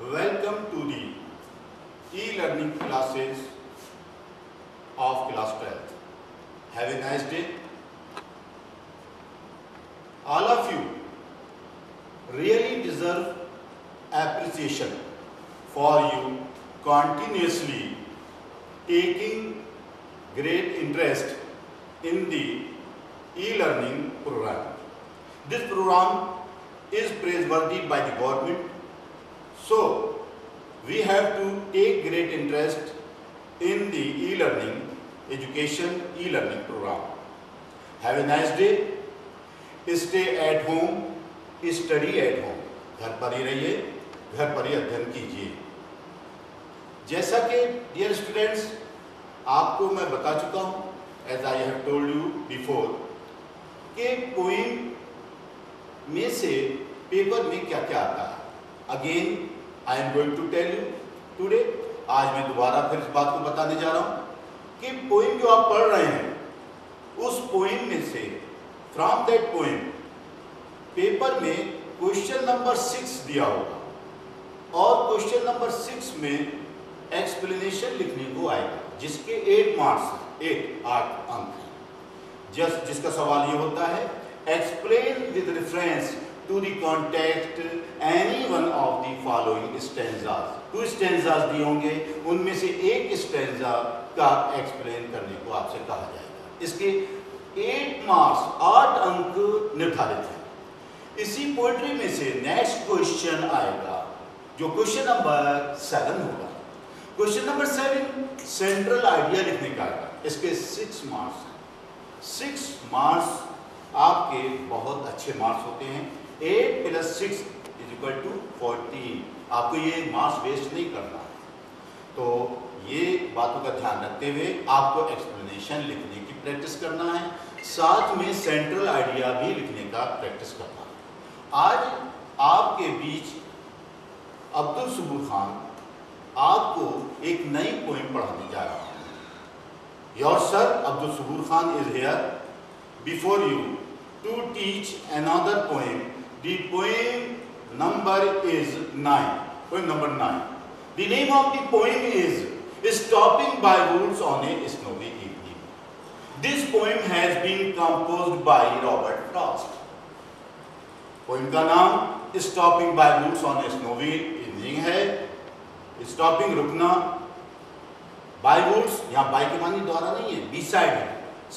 Welcome to the e-learning classes of class 12th. Have a nice day. All of you really deserve appreciation for you continuously taking great interest in the e-learning program. This program is praiseworthy by the government, so we have to take great interest in the e-learning education, e-learning program. Have a nice day. Stay at home, study at home. घर पर ही रहिए, घर पर ही अध्ययन कीजिए. जैसा कि dear students आपको मैं बता चुका हूँ, as I have told you before, कि पोइम में से पेपर में क्या क्या आता है. Again I am going to tell you today. आज मैं दोबारा फिर इस बात को बताने जा रहा हूँ कि पोइम जो आप पढ़ रहे हैं उस पोइम में से, फ्रॉम दैट पोइम, पेपर में क्वेश्चन नंबर 6 दिया होगा और क्वेश्चन नंबर 6 में एक्सप्लेनेशन लिखने को आएगा, जिसके 8 मार्क्स, 8 अंक हैं. जिसका सवाल ये होता है, explain with reference to the context any one of the following stanzas. 2 stanzas दिए होंगे, उनमें से एक स्टैंजा का एक्सप्लेन करने को आपसे कहा जाएगा. इसके 8 मार्क्स, 8 अंक निर्धारित हैं. इसी पोएट्री में से नेक्स्ट क्वेश्चन आएगा, जो क्वेश्चन नंबर 7 होगा. क्वेश्चन नंबर 7 सेंट्रल आइडिया लिखने का आएगा. इसके 6 मार्क्स हैं. 6 मार्क्स आपके बहुत अच्छे मार्क्स होते हैं. 8 + 6 = 14. आपको ये मार्क्स वेस्ट नहीं करना है. तो ये बातों का ध्यान रखते हुए आपको एक्सप्लेनेशन लिखने की प्रैक्टिस करना है, साथ में सेंट्रल आइडिया भी लिखने का प्रैक्टिस करना है. आज आपके बीच अब्दुल सबूर खान आपको एक नई पोएम पढ़ाने जा रहा हूँ. Your sir Abdul Sabur Khan is here before you to teach another poem. The poem number is 9. Poem number 9. The name of the poem is Stopping by Woods on a Snowy Evening. This poem has been composed by Robert Frost. Poem का नाम Stopping by Woods on a Snowy Evening है. Stopping रुकना, by woods यहाँ by के मानी द्वारा नहीं है, beside है,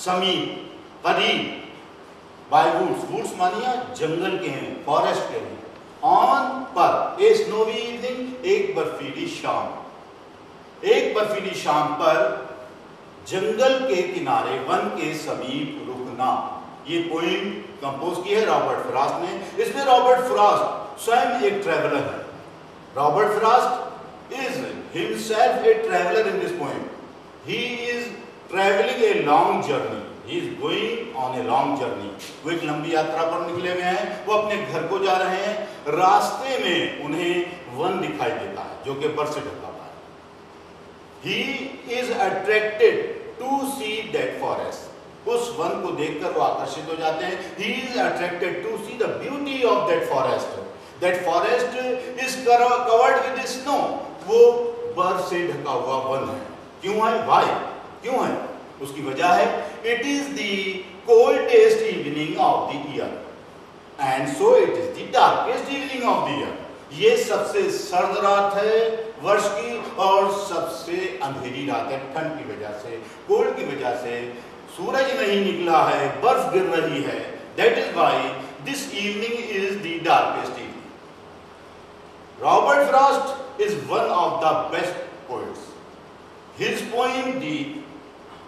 समीप, करीब. by woods, woods मानिए जंगल के हैं, फॉरेस्ट के हैं. ऑन पर, ए स्नोवी इवनिंग, एक बर्फीली शाम. एक बर्फीली शाम पर जंगल के किनारे, वन के समीप रुकना. ये पोएम कंपोज की है रॉबर्ट फ्रॉस्ट ने. इसमें रॉबर्ट फ्रॉस्ट स्वयं एक ट्रैवलर है. Robert Frost is himself A traveller in this poem. He is travelling A long journey. He is going on a long journey. वो एक लंबी यात्रा पर निकले हुए हैं. वो अपने घर को जा रहे हैं. रास्ते में उन्हें वन दिखाई देता है जो कि बर्फ से ढका हुआ है. He is attracted to see that forest. उस वन को देखकर वो आकर्षित हो जाते हैं. He is attracted to see the beauty of that forest. That forest is covered with snow. वो बर्फ से ढका हुआ वन है. क्यों है? Why? क्यों है? उसकी वजह है, it is the coldest evening of the year and so it is the darkest evening of the year. ये सबसे सर्द रात है वर्ष की और सबसे अंधेरी रात है. ठंड की वजह से, कोल्ड की वजह से, सूरज नहीं निकला है, बर्फ गिर रही है. That is why this evening is the darkest evening. Robert Frost is one of the best poets. His poem,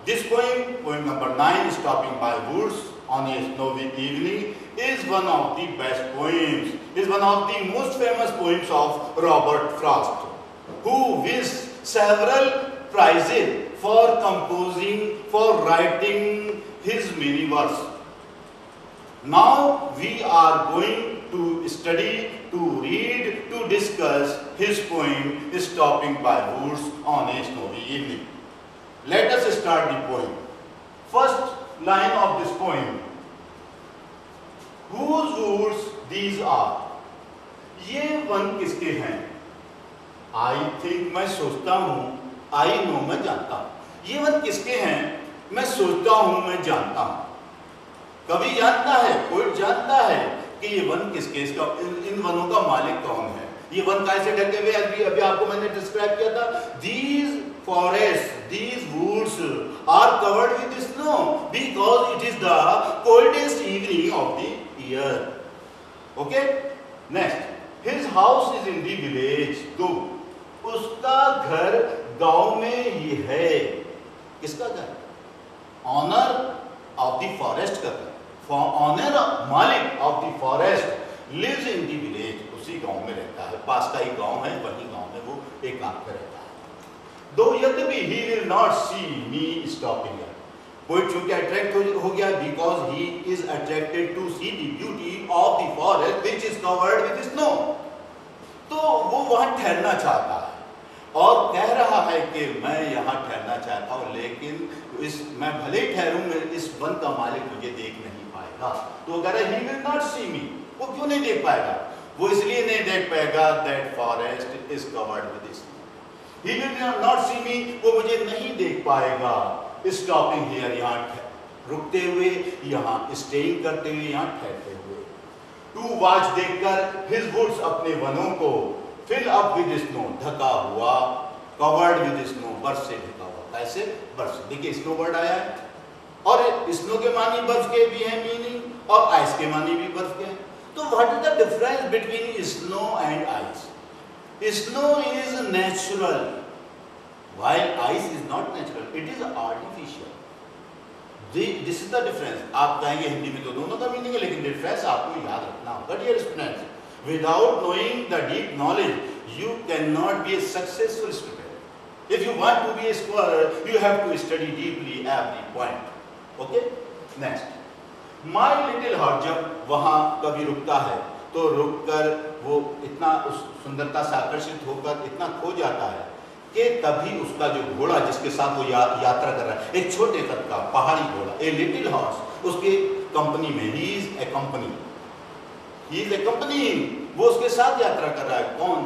this poem, poem number 9, Stopping by Woods on a Snowy Evening, is one of the best poems, is one of the most famous poems of Robert Frost, who wins several prizes for composing, for writing his many works. Now we are going to study, to read, to discuss his poem, Stopping by Woods on a Snowy Evening. Let us start the poem. First line of this poem. Whose woods these are? ये one किसके हैं? I think मैं सोचता हूँ, I know मैं जानता हूँ। ये वन किसके हैं? मैं सोचता हूँ, मैं जानता हूँ। कवि जानता है, पोएट जानता है कि ये वन किसके, इसका इन वनों का मालिक कौन है। ये वन कैसे ढके हुए? अभी आपको मैंने डिस्क्राइब किया था। These forests, these woods are covered with snow because it is the coldest evening of the year. Okay? Next, his house is in the village. तो उसका घर गांव में ही है। किसका घर? Owner of the forest का घर। Owner, मालिक of the forest lives in the village. उसी गांव में रहता है, पास का ही गांव है, वही गांव में वो एक काम पे रहता है। Though यद्यपि he will not see me stopping here. Poet चूंकि अट्रैक्ट हो गया because he is attracted to see the beauty of the forest which is covered with snow. तो वो वहां ठहरना चाहता है और कह रहा है कि मैं यहाँ ठहरना चाहता हूँ, लेकिन मैं भले ही ठहरूं, इस वन का मालिक मुझे देख नहीं पाएगा। तो अगर he will not see me, वो क्यों नहीं देख पाएगा? वो इसलिए नहीं देख पाएगा that forest is covered with snow. He will not see me, वो मुझे नहीं देख पाएगा। Stopping here, यहाँ रुकते हुए, यहाँ स्टेइंग करते हुए, यहाँ ठहरते हुए। To watch देखकर his woods अपने वनों को fill up with snow ढका हुआ, covered with snow बर्फ से ढका हुआ। कैसे? बर्फ से। देखिए स्नो वर्ड आया है और स्नो के मानी बर्फ के भी हैं मीनिंग और आइस के मानी भी बर्फ के हैं। तो what is the difference between snow and ice? Snow is natural, while ice is not natural. It is artificial. This is the difference. आप कहेंगे हिंदी में तो दोनों का मीनिंग है, लेकिन डिफरेंस आपको याद रखना होगा। Dear students, without knowing the deep knowledge, you cannot be a successful student. If you want to be a scholar, you have to study deeply every point. Okay? Next. My little heart, जब वहाँ कभी रुकता है तो रुककर वो इतना उस सुंदरता से आकर्षित होकर इतना खो जाता है कि तभी उसका जो घोड़ा जिसके साथ वो यात्रा कर रहा है, एक छोटे कद का पहाड़ी घोड़ा, ए लिटिल हॉर्स, उसके कंपनी में, ही इज ए कंपनी, वो उसके साथ यात्रा कर रहा है। कौन?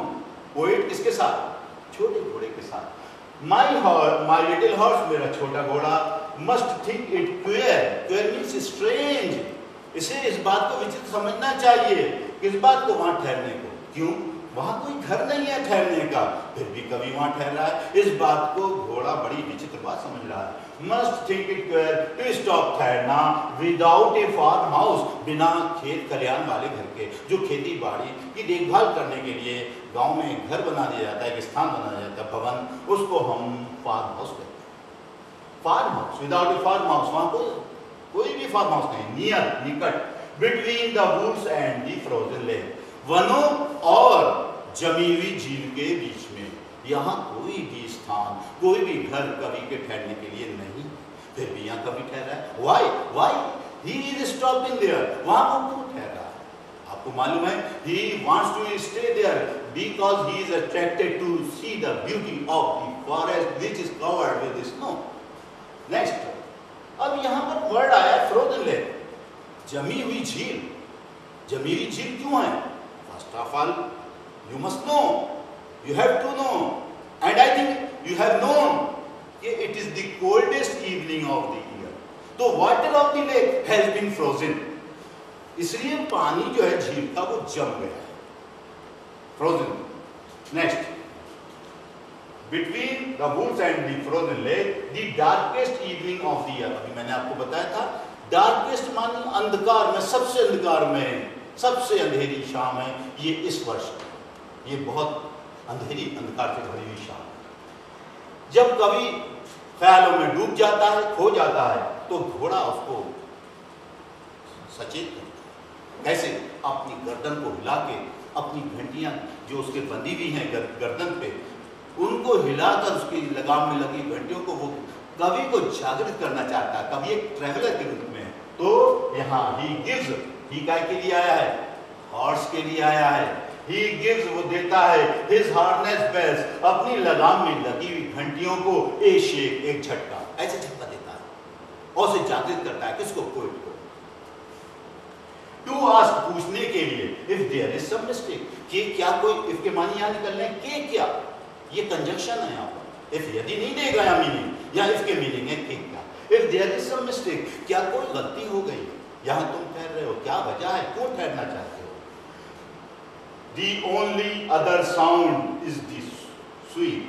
पोएट किसके साथ? छोटे घोड़े के साथ। माई लिटिल हॉर्स, मेरा छोटा घोड़ा, must think it queer means strange, इसे इस बात को विचित्र समझना चाहिए। किस बात को? वहां ठहरने को। क्यों? वहां कोई घर नहीं है ठहरने का, फिर भी कभी वहां ठहर रहा है। इस बात को घोड़ा बड़ी विचित्र बात समझ रहा है। Must think it queer, to stop ठहरना, विदाउट ए फार्म हाउस, बिना खेत खलियान वाले घर के। जो खेती बाड़ी की देखभाल करने के लिए गांव में घर बना दिया जाता है, एक स्थान बना दिया जाता है, भवन, उसको हम फार्म हाउस कहते हैं। Farmhouse, without a farmhouse, वहां कोई भी फार्म हाउस नहीं। नियर, निकट, between the woods and the frozen lake, वनों और जमी हुई झील के बीच में, यहाँ कोई भी स्थान, कोई भी घर कवि के ठहरने के लिए नहीं, फिर भी यहाँ कवि ठहरा है। Why? He is stopping there. वहाँ वो क्यों ठहरा है? आपको मालूम है? He wants to stay there because he is attracted to see the beauty of the forest which is covered with snow. Next, अब यहाँ पर वर्ड आया frozen lake, जमी हुई झील। जमी हुई झील क्यों है? First of all, you must know, you have to know, and I think you have known that it is the coldest evening of the year. तो water of the lake has been frozen. इसलिए पानी जो है झील का वो जम गया है, frozen. Next, between the woods and the frozen lake, the darkest evening of the year. अभी मैंने आपको बताया था, darkest मानी अंधकार में, सबसे अंधकार में, सबसे अंधेरी शाम है ये इस वर्ष, ये बहुत अंधेरी, अंधकार से भरी हुई शाम। जब कवि ख्यालों में डूब जाता है, खो जाता है, तो घोड़ा उसको सचेत करता है। कैसे? अपनी गर्दन को हिला के, अपनी घंटियां जो उसके बंधी हुई हैं गर्दन पे, उनको हिलाकर उसकी लगाम में लगी घंटियों को वो कवि को जागृत करना चाहता है। कवि एक ट्रैवलर के रूप में। तो यहाँ ही गिव्स, ही काय के लिए आया है? हॉर्स के लिए आया है। ही गिव्स, वो देता है, हिज हार्नेस बेल्स, अपनी लगाम में लगी हुई घंटियों को ए शेक, एक झटका, ऐसे झटका देता है और उसे जागृत करता है। किसको? पोएट को। टू आस्क, पूछने के लिए, if there is some mistake, कि क्या कोई, इफ के मानी यहाँ निकल रहे हैं, के क्या, ये कंजक्शन है यहाँ पर। इफ यदि नहीं देगा या मीनिंग, या इफ के मीनिंग है कि क्या, if there is some mistake, क्या कोई गलती हो गई है, यहाँ तुम ठहर रहे हो, क्या वजह है, क्यों ठहरना चाहते हो। The only other sound is the sweep.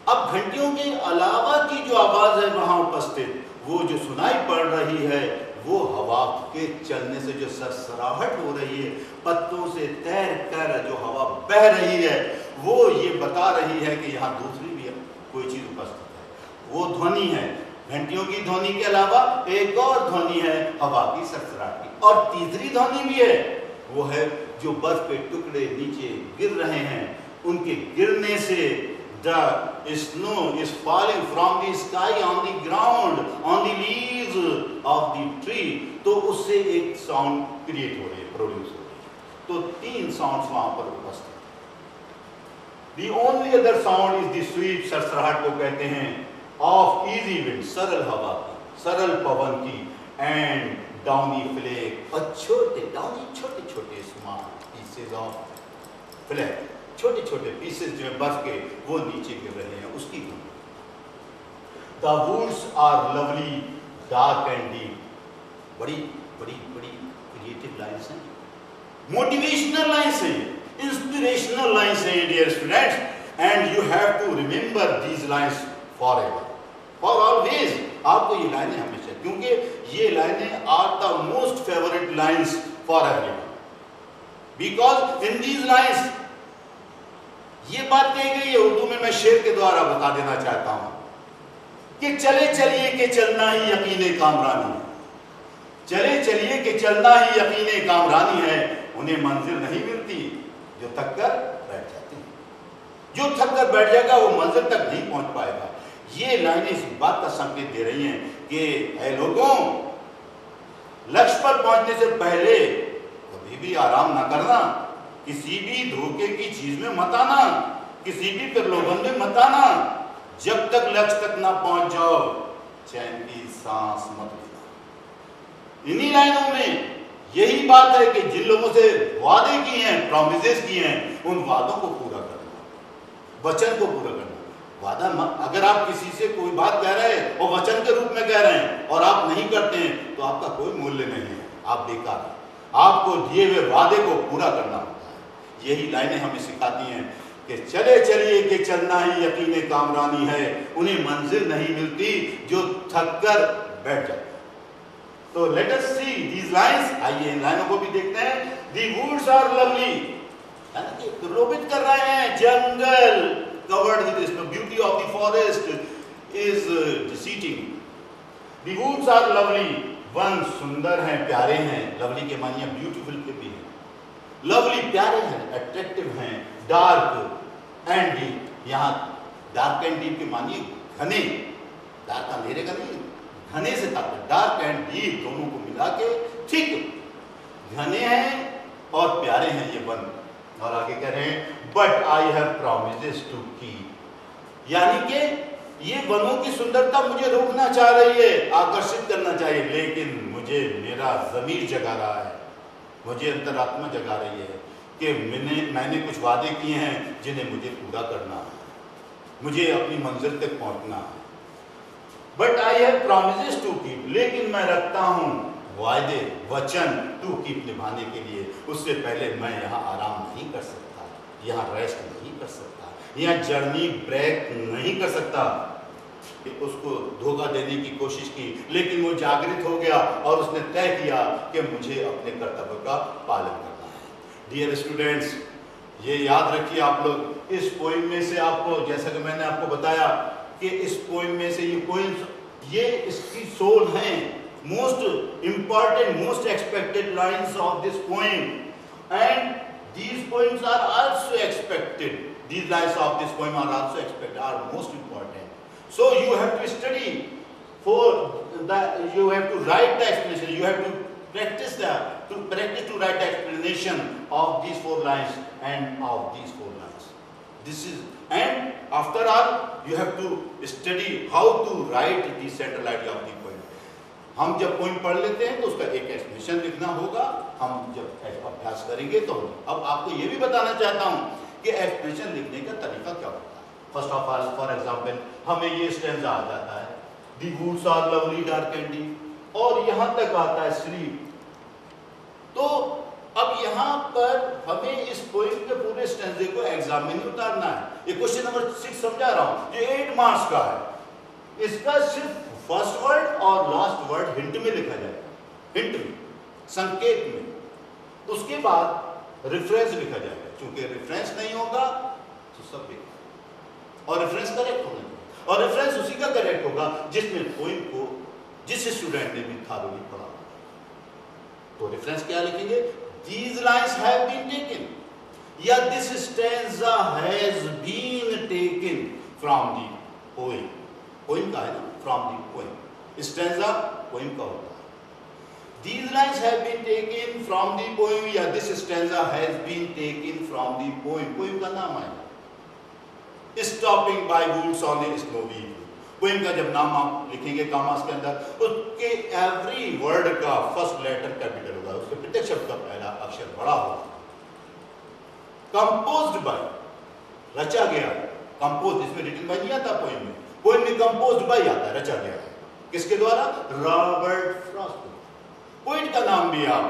अब घंटियों के अलावा की जो आवाज है वहां उपस्थित, वो जो सुनाई पड़ रही है, वो हवा के चलने से जो सरसराहट हो रही है, पत्तों से तैर कर जो हवा बह रही है, वो ये बता रही है कि यहाँ दूसरी भी कोई चीज उपस्थित है। वो ध्वनि है, घंटियों की ध्वनि के अलावा एक और ध्वनि है हवा की सरसराहट की, और तीसरी ध्वनि भी है, वो है जो बर्फ के टुकड़े नीचे गिर रहे हैं, उनके गिरने से the snow is falling from the sky on the ground, on the leaves of the tree, तो उससे एक साउंड क्रिएट हो रही है, प्रोड्यूस हो रही है। तो तीन साउंड्स वहां पर उपस्थित है। The only other sound is the sweep, सरसराहट को कहते हैं, of easy wind, सरल हवा की, सरल पवन की, and downy flake, और छोटे downy छोटे छोटे small pieces of flake, छोटे छोटे पीसेस जो है बर्फ के, वो नीचे गिर रहे हैं, उसकी धुन। The woods are lovely, dark and deep. बड़ी बड़ी बड़ी क्रिएटिव लाइन्स हैं, मोटिवेशनल लाइन्स हैं, इंस्पिरेशनल लाइन्स हैं dear students, and you have to remember these lines forever, for always. आपको ये लाइनें हमेशा, क्योंकि ये लाइनें are the most favourite lines for everyone, because in these lines ये बात कही गई है उर्दू में, मैं शेर के द्वारा बता देना चाहता हूं कि चले चलिए कि चलना ही यकीने कामरानी है, चले चलिए कि चलना ही यकीने कामरानी है, उन्हें मंजिल नहीं मिलती जो थक कर बैठ जाते हैं, जो थक कर बैठ जाएगा वो मंजिल तक नहीं पहुंच पाएगा। ये लाइनें इस बात का संकेत दे रही हैं कि ऐ लोगों, लक्ष्य पर पहुंचने से पहले कभी भी आराम ना करना, किसी भी धोखे की चीज में मत आना, किसी भी प्रलोभन में मत आना, जब तक लक्ष्य तक ना पहुंच जाओ चैन की सांस मत लेना। इन्हीं लाइनों में यही बात है कि जिन लोगों से वादे किए हैं, प्रॉमिसेस किए हैं, उन वादों को पूरा करना, वचन को पूरा करना। वादा, अगर आप किसी से कोई बात कह रहे हैं और वचन के रूप में कह रहे हैं और आप नहीं करते हैं, तो आपका कोई मूल्य नहीं है, आप बेकार हैं। आपको दिए हुए वादे को पूरा करना होता है। यही लाइनें हमें सिखाती हैं कि चले चलिए कि चलना ही यकीने कामरानी है, उन्हें मंजिल नहीं मिलती जो थक कर बैठ जाते। तो let us see these lines, आइए इन लाइनों को भी देखते हैं। दी वुड्स आर लवली, प्रलोभित कर रहे हैं, जंगल covered with this, the beauty of the forest is deceiving. The woods are lovely, one सुंदर हैं, प्यारे हैं, लवली के मानिए ब्यूटीफुल के भी हैं, लवली प्यारे हैं, अट्रैक्टिव हैं, डार्क एंड डीप, यहाँ डार्क एंड डीप के मानिए घने, डार्क अंधेरे का नहीं, घने से तात्पर्य डार्क एंड डीप दोनों को मिला के ठीक घने हैं और प्यारे हैं ये वन। और आगे कह रहे हैं but I have promises to keep, यानी कि ये वनों की सुंदरता मुझे रोकना चाह रही है, आकर्षित करना चाहिए, लेकिन मुझे मेरा ज़मीर जगा रहा है, मुझे अंतरात्मा जगा रही है कि मैंने कुछ वादे किए हैं जिन्हें मुझे पूरा करना है, मुझे अपनी मंजिल तक पहुंचना है। But I have promises to keep, लेकिन मैं रखता हूं वायदे, वचन टू कीप निभाने के लिए। उससे पहले मैं यहाँ आराम नहीं कर सकता, यहाँ रेस्ट नहीं कर सकता, यहाँ जर्नी ब्रेक नहीं कर सकता। कि उसको धोखा देने की कोशिश की, लेकिन वो जागृत हो गया और उसने तय किया कि मुझे अपने कर्तव्य का पालन करना है। डियर स्टूडेंट्स, ये याद रखिए आप लोग, इस पोइम में से आपको, जैसा कि मैंने आपको बताया कि इस पोइम में से ये पोइम्स, ये इसकी सोल हैं, most important, most expected lines of this poem, and these poems are also expected. These lines of this poem are also expected, are most important. So you have to study for that. You have to write the explanation. You have to practice to write the explanation of these 4 lines and of these 4 lines. This is, and after all, you have to study how to write the central idea of the poem. हम जब poem पढ़ लेते हैं तो उसका एक explanation लिखना होगा, हम जब अभ्यास करेंगे तो। अब आपको ये भी बताना चाहता हूं कि एक्सप्लेनेशन लिखने का तरीका क्या होता है। First of all for example हमें ये स्टैंजा आ जाता है, the woods are lovely dark candy, और यहां तक आता है स्लीप। तो अब यहां पर हमें इस पोएम के पूरे स्टैंजे को एग्जाम में नहीं उतारना है। ये क्वेश्चन नंबर 6 समझा रहा हूं, ये 8 मार्क्स का है। इसका सिर्फ फर्स्ट वर्ड और लास्ट वर्ड हिंट में लिखा जाएगा, हिंट में, संकेत में। उसके बाद रेफरेंस लिखा जाएगा, क्योंकि रेफरेंस नहीं होगा तो सब बेकार, और रेफरेंस करेक्ट होना चाहिए, और रेफरेंस उसी का करेक्ट होगा जिसमें पोएम को जिस स्टूडेंट ने भी थारोली पढ़ा। तो रेफरेंस क्या लिखेंगे? These lines have been taken, या this stanza has been taken from the poem. Poem का है ना, from the poem. stanza poem का होता है। These lines have been taken from the poem, या this stanza has been taken from the poem. Poem का नाम आएगा। Stopping by woods on a snowy hill. Poem का जब नाम आप लिखेंगे कामास के अंदर, उसके एवरी वर्ड का फर्स्ट लेटर कैपिटल होगा, उसके प्रत्येक शब्द का पहला अक्षर बड़ा होगा। कंपोज्ड बाय, रचा गया। कंपोज, इसमें रिटन बाय नहीं आता पोएम में, पोएम में कंपोज्ड बाय आता है, रचा गया। किसके द्वारा? Robert Frost. पोएट का नाम भी आप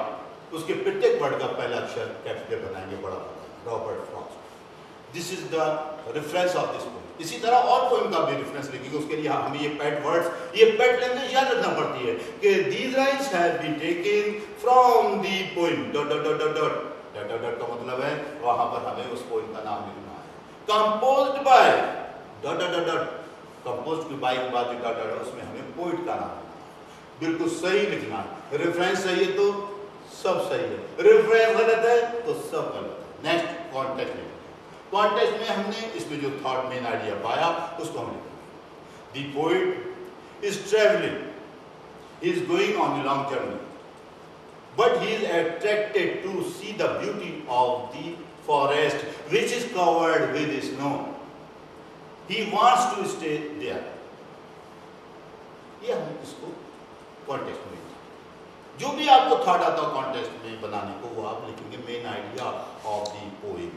उसके प्रत्येक वर्ड का पहला अक्षर कैपिटल बनाएंगे, बड़ा होगा, Robert Frost. This is the reference of this poem. इसी तरह और पोएम का भी रेफरेंस लिखेंगे, उसके लिए हमें ये पेट वर्ड्स, ये पेट लैंग्वेज याद रखना पड़ती है कि these lines have been taken from the poem dot dot dot dot dot dot dot dot का मतलब है वहां पर हमें उस पोएम का नाम लिखना है। Composed bye dot dot dot dot, composed की बाय के बाद डॉट डॉट, उसमें हमें पोएट का नाम बिल्कुल सही लिखना है। रेफरेंस सही है तो सब सही है, रेफरेंस गलत है तो सब गलत है। Next context. कॉन्टेक्स्ट में हमने इसमें जो थॉट मेन आइडिया पाया उसको हम लिखेंगे। The poet is travelling, he is going on a long journey, but he is attracted to see the beauty of the forest which is covered with snow, he wants to stay there. ये हम इसको context में, जो भी आपको thought आता है context में बनाने को, वो आप लिखेंगे main idea of the poem.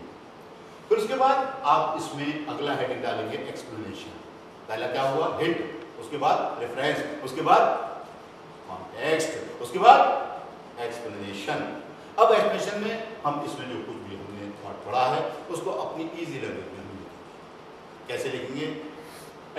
फिर उसके बाद आप इसमें अगला हेडिंग डालेंगे एक्सप्लेनेशन। पहला क्या हुआ? हिंट, उसके बाद रेफरेंस, उसके बाद कॉन्टेक्स्ट, उसके बाद एक्सप्लेनेशन। अब एक्सप्लेनेशन में हम इसमें जो कुछ भी हमने थॉट पढ़ा है उसको अपनी इजी लैंग्वेज में हम लिखेंगे। कैसे लिखेंगे?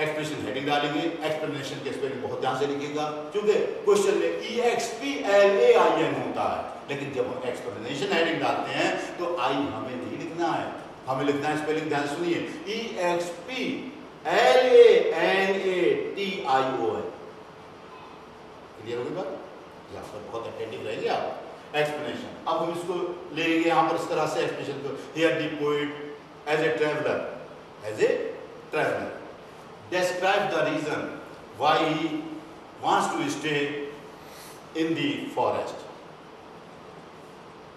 एक्सप्लेनेशन हेडिंग डालेंगे, एक्सप्लेनेशन के स्पेलिंग बहुत ध्यान से लिखिएगा, क्योंकि क्वेश्चन में EXPLAIN होता है, लेकिन जब हम एक्सप्लेनेशन हेडिंग डालते हैं तो आई हमें नहीं लिखना है, हमें लिखना है, स्पेलिंग ध्यान सुनिए, EXPLANATION। क्लियर होगी बात? यहाँ पर बहुत अटेंटिव रहेंगे आप। एक्सप्लेनेशन, अब हम इसको ले लेंगे यहाँ पर इस तरह से एक्सप्लेनेशन को। Here the poet as a traveller describe the reason why he wants to stay in the forest.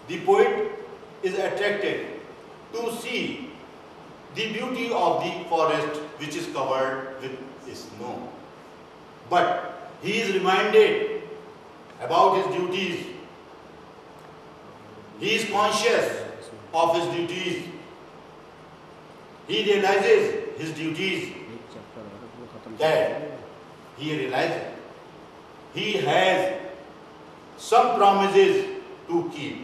The poet is attracted to see the beauty of the forest which is covered with snow, but he is reminded about his duties. He is conscious of his duties. He realizes his duties, that he realizes he has some promises to keep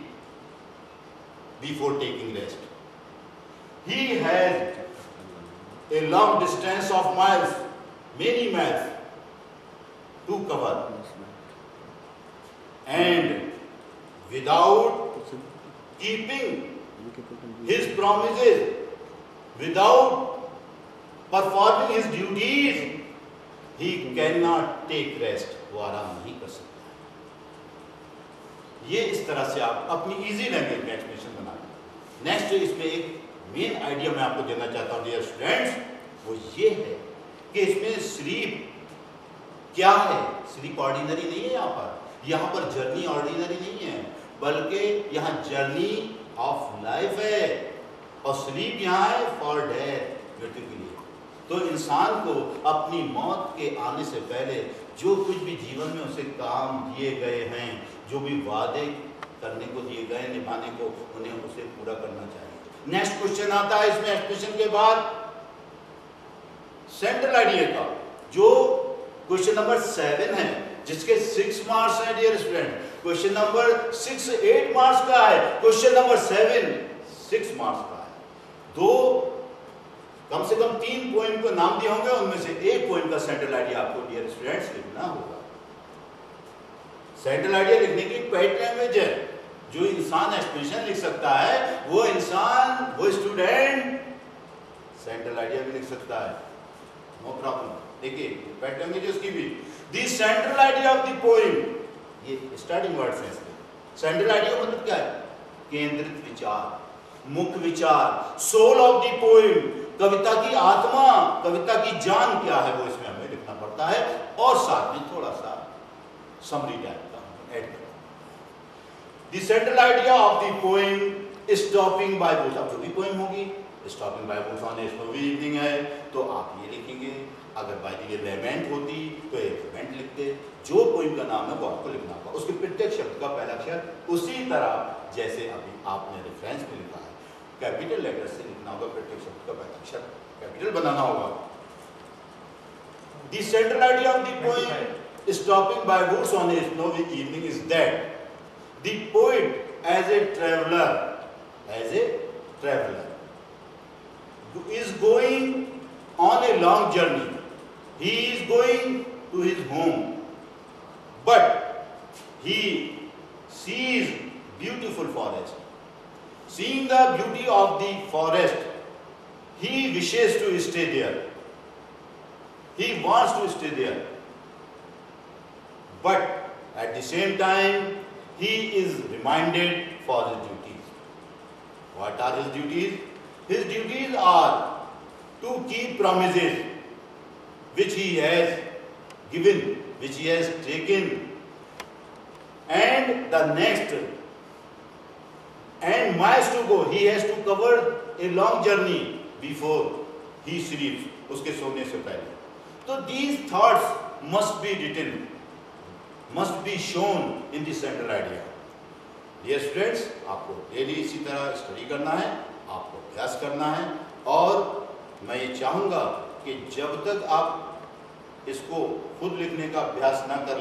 before taking rest. He has a long distance of miles, many miles to cover, and without keeping his promises, without performing his duties, he cannot take rest. वो आराम नहीं कर सकता। ये इस तरह से आप अपनी इजी लैंग्वेज में एक्सप्लेनेशन बनाएं। नेक्स्ट इसमें एक मेन आइडिया मैं आपको देना चाहता हूँ डियर स्टूडेंट्स, वो ये है कि इसमें स्लीप क्या है? स्लीप ऑर्डिनरी नहीं है यहाँ पर जर्नी ऑर्डिनरी नहीं है, बल्कि यहाँ जर्नी ऑफ लाइफ है, और स्लीप यहाँ है फॉर डेथ, मृत्यु के लिए। तो इंसान को अपनी मौत के आने से पहले जो कुछ भी जीवन में उसे काम दिए गए हैं, जो भी वादे करने को दिए गए, निभाने को, उन्हें उसे पूरा करना चाहिए। नेक्स्ट क्वेश्चन आता है इसमें एक्सप्लेनेशन के बाद, सेंट्रल आइडिया का जो क्वेश्चन नंबर 7 है, जिसके 6 मार्क्स हैं dear student. Question number 6 8 marks का है, क्वेश्चन नंबर 7 6 मार्क्स का है। दो कम से कम 3 पॉइंट को नाम दिए होंगे, उनमें से एक पॉइंट का सेंट्रल आइडिया आपको डियर स्टूडेंट्स लिखना होगा। सेंट्रल आइडिया लिखने की क्वाइट लैंग्वेज है। जो इंसान एक्सप्रेशन लिख सकता है वो इंसान, वो स्टूडेंट सेंट्रल आइडिया भी लिख सकता है, नो प्रॉब्लम। देखिए क्वाइट लैंग्वेज उसकी भी। The central idea of the poem, ये स्टार्टिंग वर्ड्स हैं इसके। सेंट्रल आइडिया मतलब क्या है? केंद्रित विचार, मुख्य विचार, सोल ऑफ द पोएम, कविता की आत्मा, कविता की जान क्या है वो इसमें हमें लिखना पड़ता है, और साथ में थोड़ा सा समरी टाइप का ऐड करना। The central idea of the poem stopping bye boat, अब जो भी पोएम होगी stopping by boat on a snowy evening है तो आप ये लिखेंगे। अगर बाय द लेमेंट होती तो एक लेमेंट लिखते। जो पोएम का नाम है वो आपको लिखना होगा, उसके प्रत्येक शब्द का पहला अक्षर उसी तरह जैसे अभी आपने रेफरेंस में लिखा है, कैपिटल लेटर से लिखना होगा, प्रत्येक शब्द का पहला अक्षर कैपिटल बनाना होगा। The central idea of the poem stopping by woods on a snowy evening is that the poet as a traveller is going on a long journey. He is going to his home, but he sees beautiful forest. Seeing the beauty of the forest, he wishes to stay there. He wants to stay there, but at the same time he is reminded for his duties. What are his duties? His duties are to keep promises which he has given, which he has taken, and the next and miles to go. He has to cover a long journey before he sleeps, उसके सोने से पहले। तो these thoughts must be written, must be shown in the central idea. Dear students, आपको daily इसी तरह study करना है, आपको अभ्यास करना है, और मैं ये चाहूँगा कि जब तक आप इसको खुद लिखने का अभ्यास ना कर